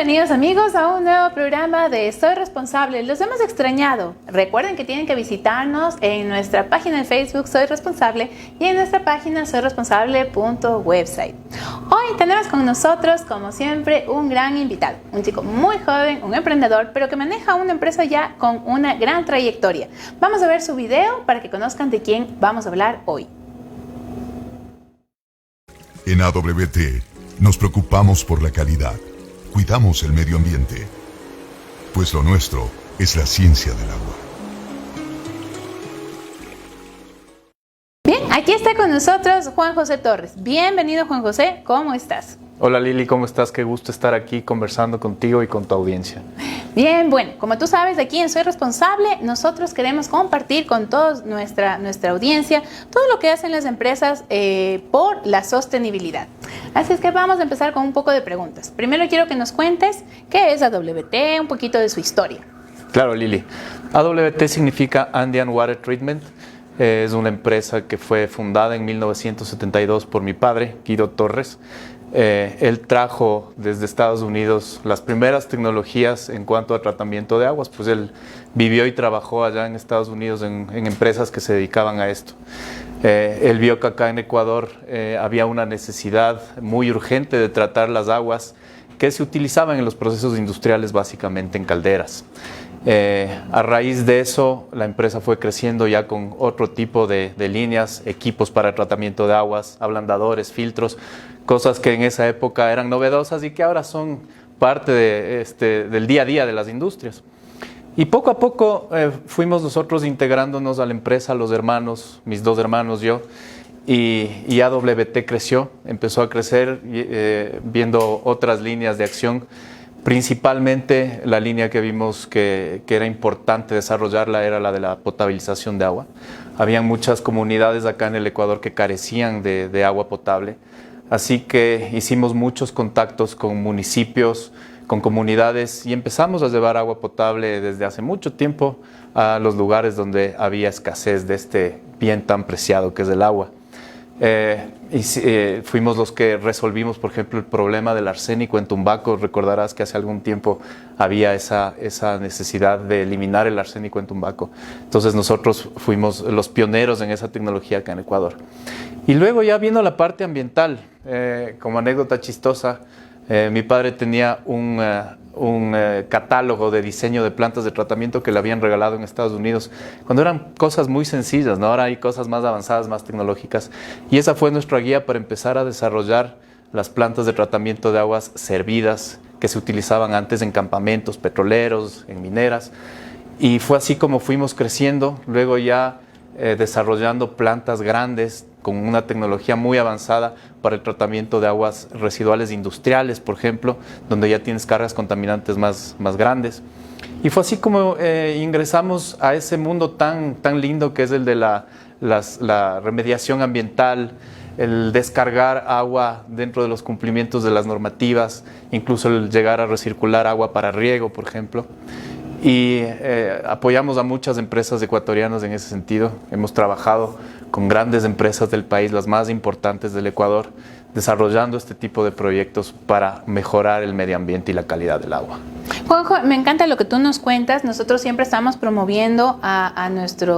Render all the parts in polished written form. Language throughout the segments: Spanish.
Bienvenidos amigos a un nuevo programa de Soy Responsable. Los hemos extrañado. Recuerden que tienen que visitarnos en nuestra página de Facebook Soy Responsable y en nuestra página soyresponsable.website. Hoy tenemos con nosotros, como siempre, un gran invitado. Un chico muy joven, un emprendedor, pero que maneja una empresa ya con una gran trayectoria. Vamos a ver su video para que conozcan de quién vamos a hablar hoy. En AWT nos preocupamos por la calidad. Cuidamos el medio ambiente, pues lo nuestro es la ciencia del agua. Bien, aquí está con nosotros Juan José Torres. Bienvenido, Juan José, ¿cómo estás? Hola Lili, ¿cómo estás? Qué gusto estar aquí conversando contigo y con tu audiencia. Bien, bueno, como tú sabes, aquí en Soy Responsable, nosotros queremos compartir con toda nuestra audiencia todo lo que hacen las empresas por la sostenibilidad. Así es que vamos a empezar con un poco de preguntas. Primero quiero que nos cuentes qué es AWT, un poquito de su historia. Claro, Lili. AWT significa Andean Water Treatment. Es una empresa que fue fundada en 1972 por mi padre, Guido Torres. Él trajo desde Estados Unidos las primeras tecnologías en cuanto a tratamiento de aguas, pues él vivió y trabajó allá en Estados Unidos en empresas que se dedicaban a esto. Él vio que acá en Ecuador había una necesidad muy urgente de tratar las aguas que se utilizaban en los procesos industriales, básicamente en calderas. A raíz de eso, la empresa fue creciendo ya con otro tipo de líneas, equipos para tratamiento de aguas, ablandadores, filtros, cosas que en esa época eran novedosas y que ahora son parte del día a día de las industrias. Y poco a poco fuimos nosotros integrándonos a la empresa, los hermanos, mis dos hermanos, yo, y AWT creció, empezó a crecer viendo otras líneas de acción. Principalmente la línea que vimos que era importante desarrollarla era la de la potabilización de agua. Habían muchas comunidades acá en el Ecuador que carecían de agua potable, así que hicimos muchos contactos con municipios, con comunidades y empezamos a llevar agua potable desde hace mucho tiempo a los lugares donde había escasez de este bien tan preciado que es el agua. Fuimos los que resolvimos, por ejemplo, el problema del arsénico en Tumbaco. Recordarás que hace algún tiempo había esa necesidad de eliminar el arsénico en Tumbaco. Entonces nosotros fuimos los pioneros en esa tecnología acá en Ecuador. Y luego ya viendo la parte ambiental, como anécdota chistosa, mi padre tenía un catálogo de diseño de plantas de tratamiento que le habían regalado en Estados Unidos, cuando eran cosas muy sencillas, ¿no? Ahora hay cosas más avanzadas, más tecnológicas, y esa fue nuestra guía para empezar a desarrollar las plantas de tratamiento de aguas servidas que se utilizaban antes en campamentos petroleros, en mineras, y fue así como fuimos creciendo, luego ya desarrollando plantas grandes con una tecnología muy avanzada para el tratamiento de aguas residuales industriales, por ejemplo, donde ya tienes cargas contaminantes más grandes. Y fue así como ingresamos a ese mundo tan lindo que es el de la remediación ambiental, el descargar agua dentro de los cumplimientos de las normativas, incluso el llegar a recircular agua para riego, por ejemplo. Y apoyamos a muchas empresas ecuatorianas en ese sentido. Hemos trabajado con grandes empresas del país, las más importantes del Ecuador, desarrollando este tipo de proyectos para mejorar el medio ambiente y la calidad del agua. Juanjo, me encanta lo que tú nos cuentas. Nosotros siempre estamos promoviendo a nuestra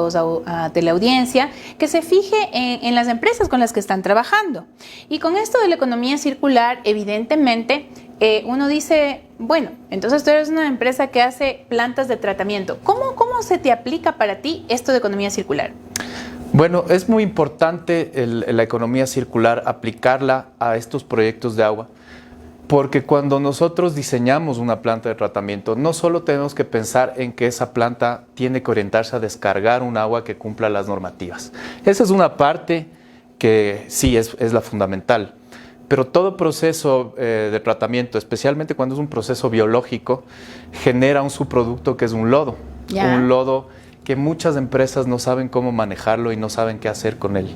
teleaudiencia que se fije en las empresas con las que están trabajando. Y con esto de la economía circular, evidentemente, uno dice, bueno, entonces tú eres una empresa que hace plantas de tratamiento. ¿Cómo se te aplica para ti esto de economía circular? Bueno, es muy importante la economía circular, aplicarla a estos proyectos de agua, porque cuando nosotros diseñamos una planta de tratamiento, no solo tenemos que pensar en que esa planta tiene que orientarse a descargar un agua que cumpla las normativas. Esa es una parte que sí es la fundamental. Pero todo proceso de tratamiento, especialmente cuando es un proceso biológico, genera un subproducto que es un lodo. Yeah. Un lodo que muchas empresas no saben cómo manejarlo y no saben qué hacer con él.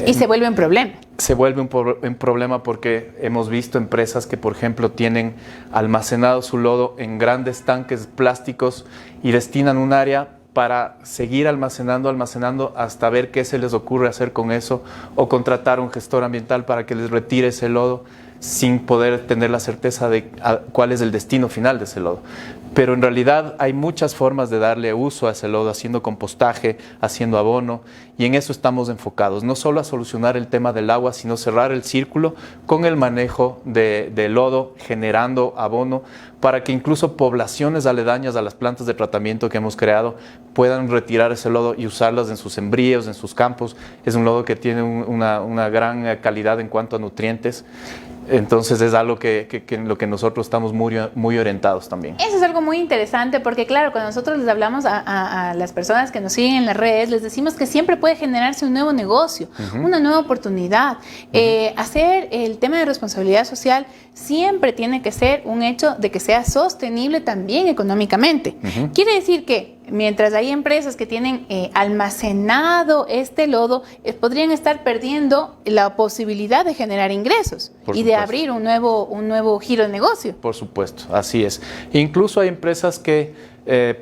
Y se vuelve un problema. Se vuelve un problema porque hemos visto empresas que, por ejemplo, tienen almacenado su lodo en grandes tanques plásticos y destinan un área para seguir almacenando hasta ver qué se les ocurre hacer con eso o contratar a un gestor ambiental para que les retire ese lodo. sin poder tener la certeza de cuál es el destino final de ese lodo. Pero en realidad hay muchas formas de darle uso a ese lodo, haciendo compostaje, haciendo abono, y en eso estamos enfocados. No solo a solucionar el tema del agua, sino cerrar el círculo con el manejo de lodo, generando abono, para que incluso poblaciones aledañas a las plantas de tratamiento que hemos creado puedan retirar ese lodo y usarlas en sus sembríos, en sus campos. Es un lodo que tiene una gran calidad en cuanto a nutrientes. Entonces es algo que en lo que nosotros estamos muy orientados también. Eso es algo muy interesante porque claro, cuando nosotros les hablamos a las personas que nos siguen en las redes, les decimos que siempre puede generarse un nuevo negocio, una nueva oportunidad. Hacer el tema de responsabilidad social siempre tiene que ser un hecho de que sea sostenible también económicamente. Quiere decir que mientras hay empresas que tienen almacenado este lodo, podrían estar perdiendo la posibilidad de generar ingresos y de abrir un nuevo giro de negocio. Por supuesto, así es. Incluso hay empresas que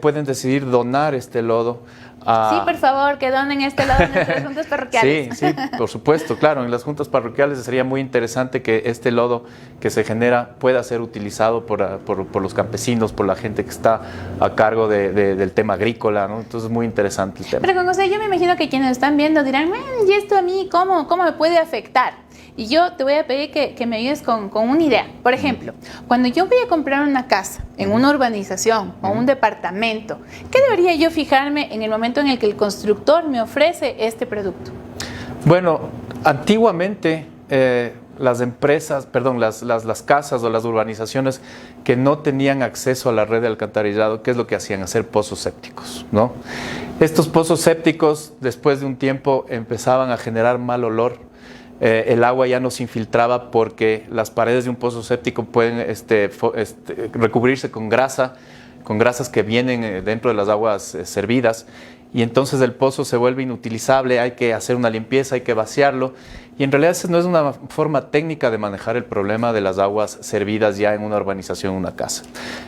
pueden decidir donar este lodo. Sí, por favor, que donen este lodo en nuestras juntas parroquiales. Sí, por supuesto, claro. En las juntas parroquiales sería muy interesante que este lodo que se genera pueda ser utilizado por los campesinos, por la gente que está a cargo del tema agrícola, ¿no? Entonces es muy interesante el tema. Pero, José, yo me imagino que quienes están viendo dirán, ¿y esto a mí cómo me puede afectar? Y yo te voy a pedir que me ayudes con una idea. Por ejemplo, cuando yo voy a comprar una casa en una urbanización o un departamento, ¿qué debería yo fijarme en el momento en el que el constructor me ofrece este producto? Bueno, antiguamente las empresas, perdón, las casas o las urbanizaciones que no tenían acceso a la red de alcantarillado, ¿qué es lo que hacían? Hacer pozos sépticos, ¿no? Estos pozos sépticos, después de un tiempo, empezaban a generar mal olor. El agua ya no se infiltraba porque las paredes de un pozo séptico pueden recubrirse con grasas que vienen dentro de las aguas servidas, y entonces el pozo se vuelve inutilizable, hay que hacer una limpieza, hay que vaciarlo, y en realidad esa no es una forma técnica de manejar el problema de las aguas servidas ya en una urbanización, en una casa.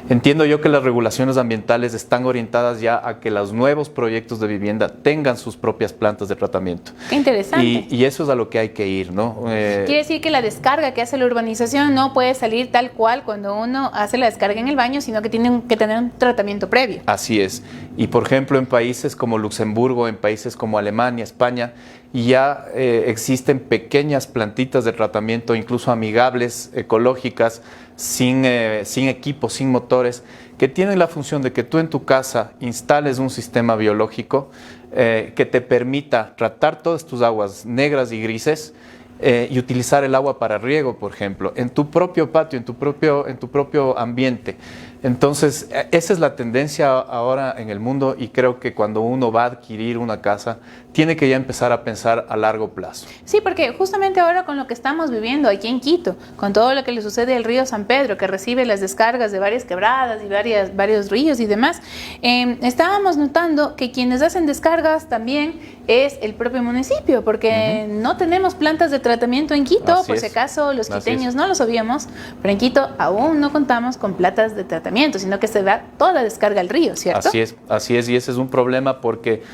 Entiendo yo que las regulaciones ambientales están orientadas ya a que los nuevos proyectos de vivienda tengan sus propias plantas de tratamiento. Qué interesante. Y eso es a lo que hay que ir, ¿no? Quiere decir que la descarga que hace la urbanización no puede salir tal cual cuando uno hace la descarga en el baño, sino que tiene que tener un tratamiento previo. Así es. Y por ejemplo, en países como Luxemburgo, en países como Alemania, España, ya existen pequeñas plantitas de tratamiento, incluso amigables, ecológicas, sin equipos, sin motores, que tienen la función de que tú en tu casa instales un sistema biológico que te permita tratar todas tus aguas negras y grises y utilizar el agua para riego, por ejemplo, en tu propio patio, en tu propio ambiente. Entonces, esa es la tendencia ahora en el mundo, y creo que cuando uno va a adquirir una casa, tiene que ya empezar a pensar a largo plazo. Sí, porque justamente ahora con lo que estamos viviendo aquí en Quito, con todo lo que le sucede al río San Pedro, que recibe las descargas de varias quebradas y varios ríos y demás, estábamos notando que quienes hacen descargas también es el propio municipio, porque no tenemos plantas de tratamiento en Quito. Por si acaso los quiteños no lo sabíamos, pero en Quito aún no contamos con plantas de tratamiento, sino que se da toda la descarga al río, ¿cierto? Así es, y ese es un problema porque,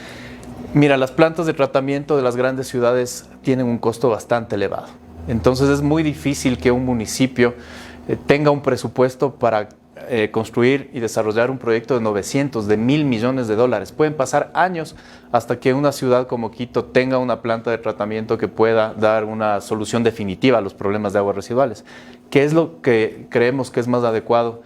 mira, las plantas de tratamiento de las grandes ciudades tienen un costo bastante elevado. Entonces es muy difícil que un municipio tenga un presupuesto para construir y desarrollar un proyecto de 900, de 1.000 millones de dólares. Pueden pasar años hasta que una ciudad como Quito tenga una planta de tratamiento que pueda dar una solución definitiva a los problemas de aguas residuales. ¿Qué es lo que creemos que es más adecuado?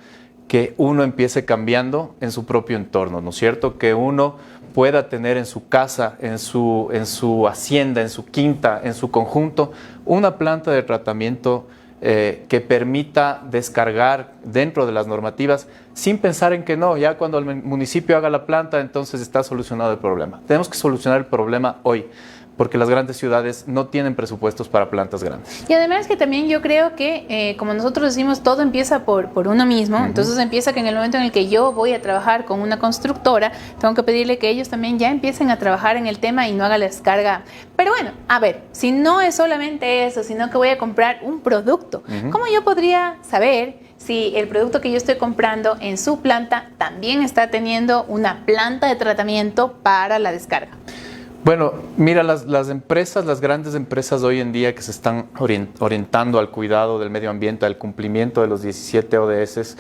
Que uno empiece cambiando en su propio entorno, ¿no es cierto? Que uno pueda tener en su casa, en su hacienda, en su quinta, en su conjunto, una planta de tratamiento que permita descargar dentro de las normativas, sin pensar en que no, ya cuando el municipio haga la planta, entonces está solucionado el problema. Tenemos que solucionar el problema hoy, porque las grandes ciudades no tienen presupuestos para plantas grandes. Y además que también yo creo que, como nosotros decimos, todo empieza por uno mismo. Entonces empieza que en el momento en el que yo voy a trabajar con una constructora, tengo que pedirle que ellos también ya empiecen a trabajar en el tema y no haga la descarga. Pero bueno, a ver, si no es solamente eso, sino que voy a comprar un producto, ¿cómo yo podría saber si el producto que yo estoy comprando en su planta también está teniendo una planta de tratamiento para la descarga? Bueno, mira, las empresas, las grandes empresas hoy en día que se están orientando al cuidado del medio ambiente, al cumplimiento de los 17 ODS,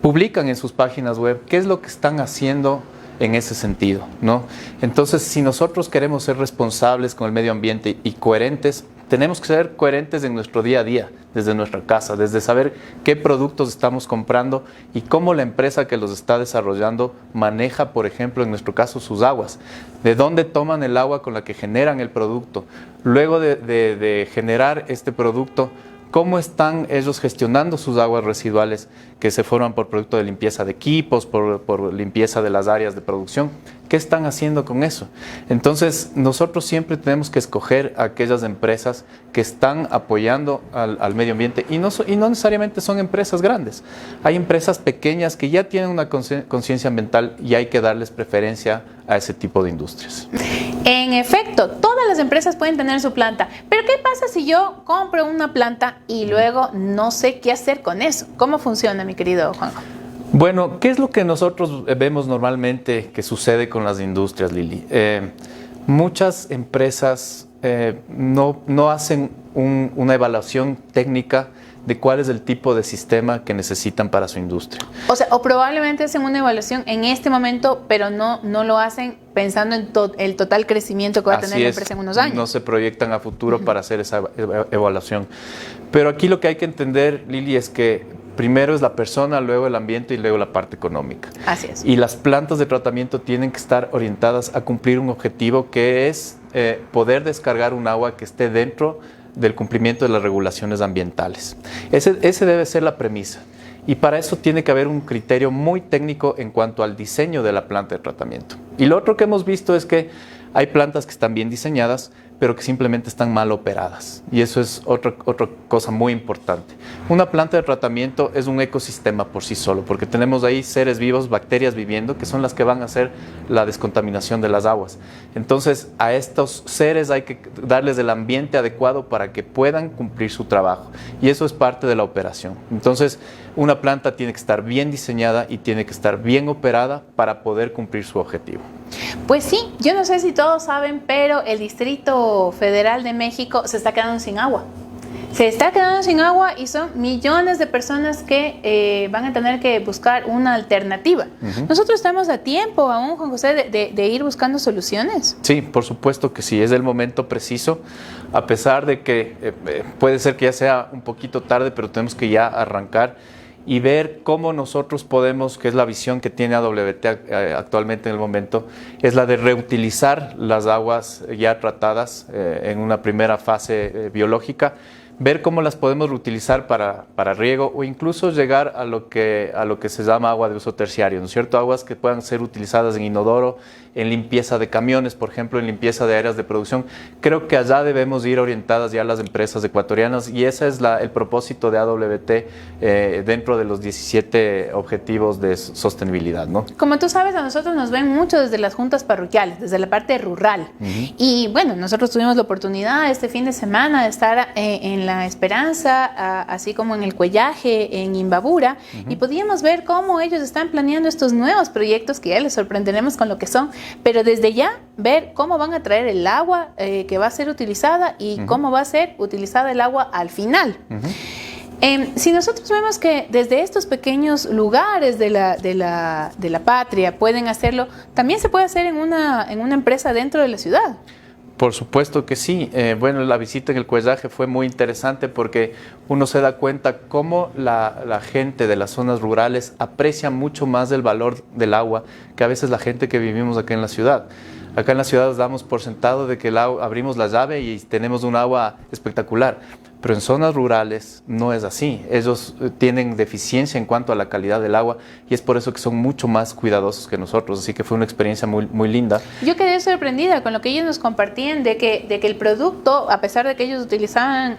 publican en sus páginas web qué es lo que están haciendo en ese sentido, ¿no? Entonces, si nosotros queremos ser responsables con el medio ambiente y coherentes, tenemos que ser coherentes en nuestro día a día, desde nuestra casa, desde saber qué productos estamos comprando y cómo la empresa que los está desarrollando maneja, por ejemplo, en nuestro caso, sus aguas. De dónde toman el agua con la que generan el producto. Luego de generar este producto, cómo están ellos gestionando sus aguas residuales que se forman por producto de limpieza de equipos, por limpieza de las áreas de producción. ¿Qué están haciendo con eso? Entonces, nosotros siempre tenemos que escoger a aquellas empresas que están apoyando al medio ambiente y no necesariamente son empresas grandes. Hay empresas pequeñas que ya tienen una conciencia ambiental y hay que darles preferencia a ese tipo de industrias. En efecto, todas las empresas pueden tener su planta, pero ¿qué pasa si yo compro una planta y luego no sé qué hacer con eso? ¿Cómo funciona, mi querido Juanjo? Bueno, ¿qué es lo que nosotros vemos normalmente que sucede con las industrias, Lili? Muchas empresas no hacen una evaluación técnica de cuál es el tipo de sistema que necesitan para su industria. O sea, o probablemente hacen una evaluación en este momento, pero no lo hacen pensando en el total crecimiento que va a tener la empresa en unos años. No se proyectan a futuro para hacer esa evaluación. Pero aquí lo que hay que entender, Lili, es que primero es la persona, luego el ambiente y luego la parte económica. Así es. Y las plantas de tratamiento tienen que estar orientadas a cumplir un objetivo que es poder descargar un agua que esté dentro del cumplimiento de las regulaciones ambientales. Ese debe ser la premisa. Y para eso tiene que haber un criterio muy técnico en cuanto al diseño de la planta de tratamiento. Y lo otro que hemos visto es que hay plantas que están bien diseñadas, pero que simplemente están mal operadas. Y eso es otra cosa muy importante. Una planta de tratamiento es un ecosistema por sí solo, porque tenemos ahí seres vivos, bacterias viviendo, que son las que van a hacer la descontaminación de las aguas. Entonces, a estos seres hay que darles el ambiente adecuado para que puedan cumplir su trabajo. Y eso es parte de la operación. Entonces, una planta tiene que estar bien diseñada y tiene que estar bien operada para poder cumplir su objetivo. Pues sí, yo no sé si todos saben, pero el Distrito Federal de México se está quedando sin agua. Se está quedando sin agua y son millones de personas que van a tener que buscar una alternativa. Nosotros estamos a tiempo aún, Juan José, de ir buscando soluciones. Sí, por supuesto que sí, es el momento preciso, a pesar de que puede ser que ya sea un poquito tarde, pero tenemos que ya arrancar y ver cómo nosotros podemos, que es la visión que tiene AWT actualmente en el momento, es la de reutilizar las aguas ya tratadas en una primera fase biológica, ver cómo las podemos reutilizar para riego o incluso llegar a lo que se llama agua de uso terciario, ¿no es cierto? Aguas que puedan ser utilizadas en inodoro, en limpieza de camiones, por ejemplo, en limpieza de áreas de producción. Creo que allá debemos ir orientadas ya las empresas ecuatorianas y ese es el propósito de AWT dentro de los 17 objetivos de sostenibilidad, ¿no? Como tú sabes, a nosotros nos ven mucho desde las juntas parroquiales, desde la parte rural. Y bueno, nosotros tuvimos la oportunidad este fin de semana de estar en La Esperanza, así como en el Cuellaje, en Imbabura, y podíamos ver cómo ellos están planeando estos nuevos proyectos que ya les sorprenderemos con lo que son, pero desde ya ver cómo van a traer el agua que va a ser utilizada y cómo va a ser utilizada el agua al final. Si nosotros vemos que desde estos pequeños lugares de la patria pueden hacerlo, también se puede hacer en una empresa dentro de la ciudad. Por supuesto que sí. Bueno, la visita en el Cuellaje fue muy interesante porque uno se da cuenta cómo la gente de las zonas rurales aprecia mucho más el valor del agua que a veces la gente que vivimos acá en la ciudad. Acá en la ciudad nos damos por sentado de que abrimos la llave y tenemos un agua espectacular. Pero en zonas rurales no es así. Ellos tienen deficiencia en cuanto a la calidad del agua y es por eso que son mucho más cuidadosos que nosotros. Así que fue una experiencia muy, muy linda. Yo quedé sorprendida con lo que ellos nos compartían de que el producto, a pesar de que ellos utilizaban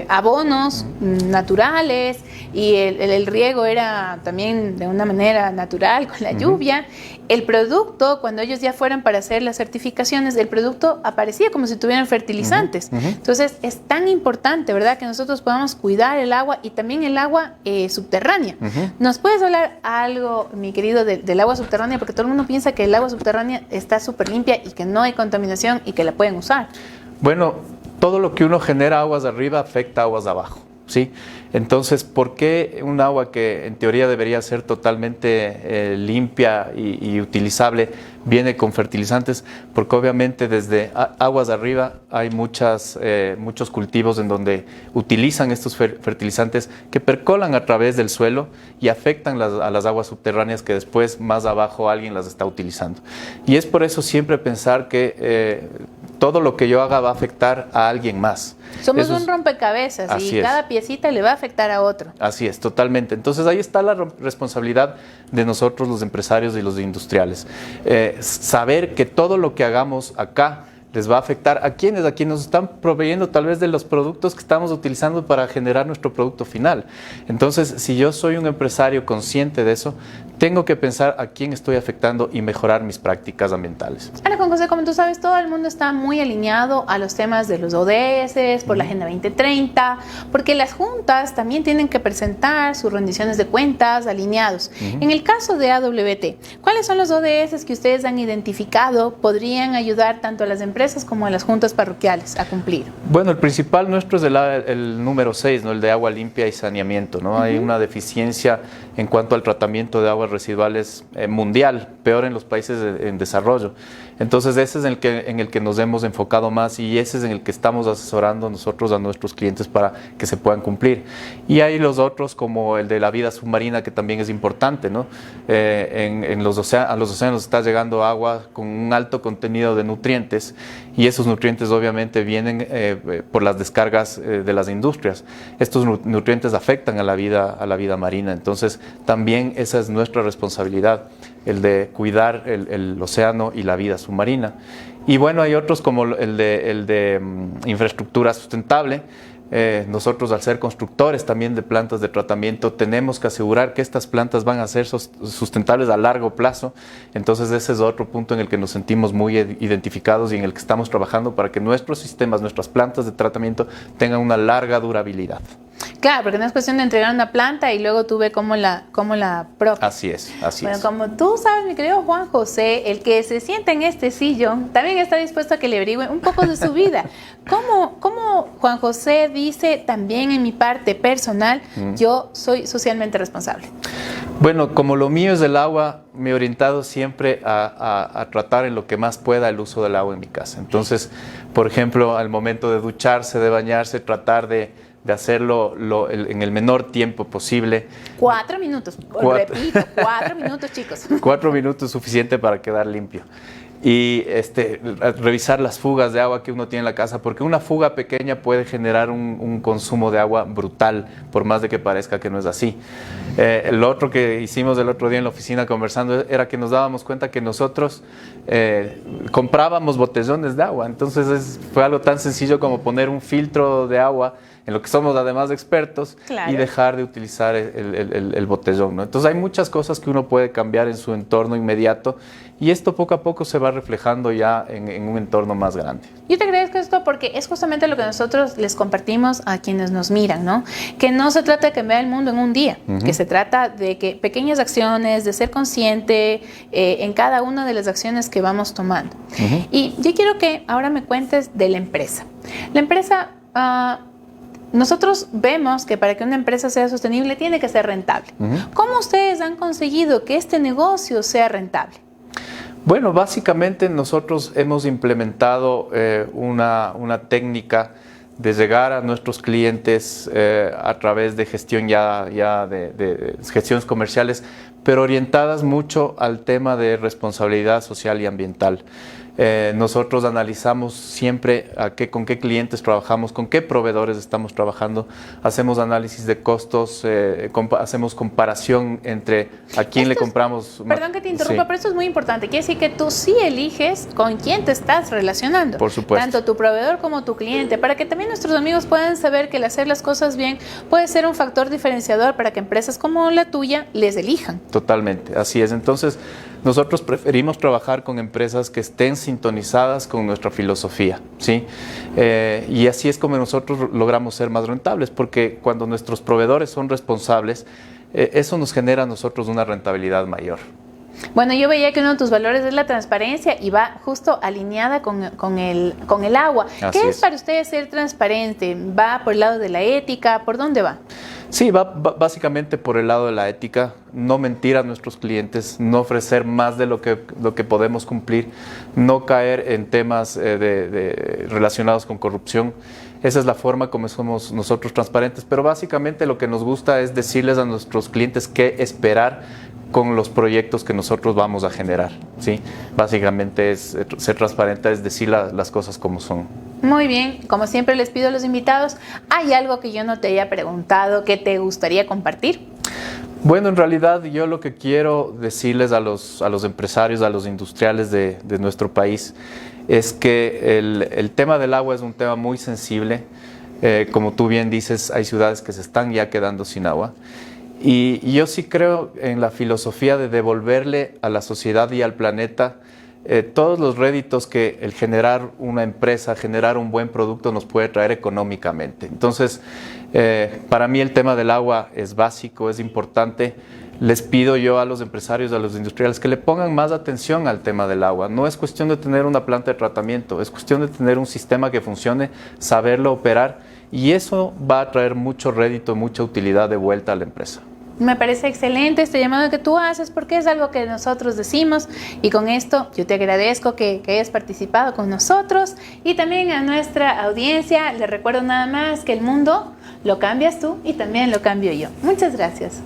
abonos naturales y el riego era también de una manera natural con la lluvia, el producto, cuando ellos ya fueran para hacer las certificaciones, el producto aparecía como si tuvieran fertilizantes. Entonces, es tan importante, ¿verdad?, que nosotros podamos cuidar el agua y también el agua subterránea. ¿Nos puedes hablar algo, mi querido, del agua subterránea? Porque todo el mundo piensa que el agua subterránea está súper limpia y que no hay contaminación y que la pueden usar. Bueno, todo lo que uno genera aguas de arriba afecta a aguas de abajo, ¿sí? Entonces, ¿por qué un agua que en teoría debería ser totalmente limpia y utilizable viene con fertilizantes? Porque obviamente desde aguas de arriba hay muchos cultivos en donde utilizan estos fertilizantes que percolan a través del suelo y afectan a las aguas subterráneas que después más abajo alguien las está utilizando. Y es por eso siempre pensar que todo lo que yo haga va a afectar a alguien más. Somos un rompecabezas y cada piecita le va a afectar a otro. Así es, totalmente. Entonces ahí está la responsabilidad de nosotros los empresarios y los industriales. Saber que todo lo que hagamos acá les va a afectar a quienes nos están proveyendo tal vez de los productos que estamos utilizando para generar nuestro producto final. Entonces, si yo soy un empresario consciente de eso, tengo que pensar a quién estoy afectando y mejorar mis prácticas ambientales. Ahora, Juan José, como tú sabes, todo el mundo está muy alineado a los temas de los ODS, por la Agenda 2030, porque las juntas también tienen que presentar sus rendiciones de cuentas alineados. En el caso de AWT, ¿cuáles son los ODS que ustedes han identificado podrían ayudar tanto a las empresas como a las juntas parroquiales a cumplir? Bueno, el principal nuestro es el número 6, ¿no? El de agua limpia y saneamiento, ¿no? Hay una deficiencia en cuanto al tratamiento de aguas residuales mundial, peor en los países en desarrollo. Entonces ese es en el que nos hemos enfocado más y ese es en el que estamos asesorando nosotros a nuestros clientes para que se puedan cumplir. Y hay los otros como el de la vida submarina, que también es importante, ¿no? A los océanos está llegando agua con un alto contenido de nutrientes y esos nutrientes obviamente vienen por las descargas de las industrias. Estos nutrientes afectan a la vida marina, entonces también esa es nuestra responsabilidad, el de cuidar el océano y la vida submarina. Y bueno, hay otros como el de infraestructura sustentable. Nosotros, al ser constructores también de plantas de tratamiento, tenemos que asegurar que estas plantas van a ser sustentables a largo plazo. Entonces ese es otro punto en el que nos sentimos muy identificados y en el que estamos trabajando para que nuestros sistemas, nuestras plantas de tratamiento tengan una larga durabilidad. Claro, porque no es cuestión de entregar una planta y luego tú ves cómo la propias. Así es. Bueno, como tú sabes, mi querido Juan José, el que se sienta en este sillón también está dispuesto a que le averigüe un poco de su vida. ¿Cómo Juan José dice también en mi parte personal, yo soy socialmente responsable? Bueno, como lo mío es el agua, me he orientado siempre a tratar en lo que más pueda el uso del agua en mi casa. Entonces, por ejemplo, al momento de ducharse, de bañarse, tratar de hacerlo en el menor tiempo posible. 4 minutos, repito, 4 minutos, chicos. 4 minutos es suficiente para quedar limpio. Y revisar las fugas de agua que uno tiene en la casa, porque una fuga pequeña puede generar un consumo de agua brutal, por más de que parezca que no es así. Lo otro que hicimos el otro día en la oficina conversando era que nos dábamos cuenta que nosotros comprábamos botellones de agua. Entonces fue algo tan sencillo como poner un filtro de agua, en lo que somos además expertos, claro, y dejar de utilizar el botellón, ¿no? Entonces hay muchas cosas que uno puede cambiar en su entorno inmediato y esto poco a poco se va reflejando ya en un entorno más grande. Yo te agradezco esto porque es justamente lo que nosotros les compartimos a quienes nos miran, ¿no? Que no se trata de cambiar el mundo en un día, que se trata de que pequeñas acciones, de ser consciente en cada una de las acciones que vamos tomando. Y yo quiero que ahora me cuentes de la empresa. La empresa... nosotros vemos que para que una empresa sea sostenible tiene que ser rentable. ¿Cómo ustedes han conseguido que este negocio sea rentable? Bueno, básicamente nosotros hemos implementado una técnica de llegar a nuestros clientes a través de gestión de gestiones comerciales, pero orientadas mucho al tema de responsabilidad social y ambiental. Nosotros analizamos siempre con qué clientes trabajamos, con qué proveedores estamos trabajando, hacemos análisis de costos, hacemos comparación entre a quién le compramos. Perdón que te interrumpa, pero esto es muy importante. Quiere decir que tú sí eliges con quién te estás relacionando. Por supuesto. Tanto tu proveedor como tu cliente, para que también nuestros amigos puedan saber que el hacer las cosas bien puede ser un factor diferenciador para que empresas como la tuya les elijan. Totalmente, así es. Entonces, nosotros preferimos trabajar con empresas que estén sintonizadas con nuestra filosofía, ¿sí? Y así es como nosotros logramos ser más rentables, porque cuando nuestros proveedores son responsables, eso nos genera a nosotros una rentabilidad mayor. Bueno, yo veía que uno de tus valores es la transparencia y va justo alineada con el agua. Así ¿Qué es es para ustedes ser transparente? ¿Va por el lado de la ética? ¿Por dónde va? Sí, va básicamente por el lado de la ética, no mentir a nuestros clientes, no ofrecer más de lo que podemos cumplir, no caer en temas relacionados con corrupción. Esa es la forma como somos nosotros transparentes, pero básicamente lo que nos gusta es decirles a nuestros clientes qué esperar con los proyectos que nosotros vamos a generar, ¿sí? Básicamente es ser transparente, es decir las cosas como son. Muy bien, como siempre les pido a los invitados, ¿hay algo que yo no te haya preguntado que te gustaría compartir? Bueno, en realidad yo lo que quiero decirles a los empresarios, a los industriales de nuestro país, es que el tema del agua es un tema muy sensible. Como tú bien dices, hay ciudades que se están ya quedando sin agua. Y yo sí creo en la filosofía de devolverle a la sociedad y al planeta todos los réditos que el generar una empresa, generar un buen producto nos puede traer económicamente. Entonces, para mí el tema del agua es básico, es importante. Les pido yo a los empresarios, a los industriales, que le pongan más atención al tema del agua. No es cuestión de tener una planta de tratamiento, es cuestión de tener un sistema que funcione, saberlo operar, y eso va a traer mucho rédito, mucha utilidad de vuelta a la empresa. Me parece excelente este llamado que tú haces, porque es algo que nosotros decimos, y con esto yo te agradezco que hayas participado con nosotros, y también a nuestra audiencia les recuerdo nada más que el mundo lo cambias tú y también lo cambio yo. Muchas gracias.